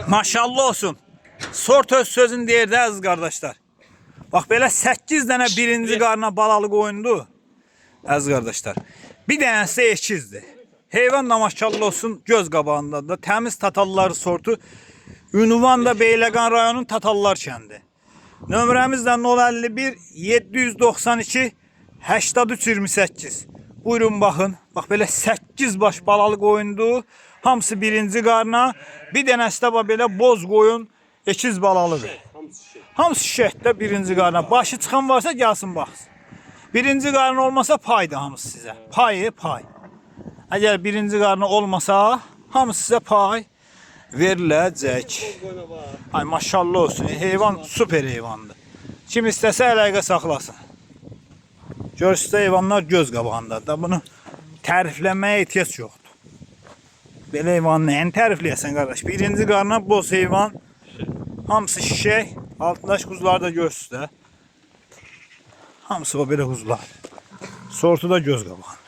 Maşallah olsun. Sort öz sözün deyirdi əziz qardaşlar. Bax belə 8 dənə birinci qarına balalı qoyundu. Əziz qardaşlar. Bir dənəsi ekizdir. Heyvan da maşallah olsun göz qabağında da təmiz tatalları sortu. Ünvan da Beyləqan rayonunun Tatallar kəndi. Nömrəmiz də 051 792 83 28. Buyurun baxın. Bax belə 8 baş balalı qoyundu. Hamısı birinci qarına. Bir dənəsi də belə boz qoyun ekiz balalıdır. Hamısı şəhətdə birinci qarına. Başı çıxan varsa gəlsin baxsın. Birinci qarına olmasa pay da hamısı sizə. Payı pay. Əgər birinci qarına olmasa hamısı sizə pay veriləcək. Ay maşallah olsun. Heyvan süper heyvandır. Kim istəsə əlaqə saxlasın. Görürsüz heyvanlar göz qabağındadır da bunu tərifləməyə ehtiyac yoxdur. Belə heyvanı nəyini tərifləyəsən qardaş? Birinci qarına boz heyvan. Hamısı şişək. Altındaş quzuları da görürsüz də. Hamısı o belə quzular. Sortu da göz qabağında.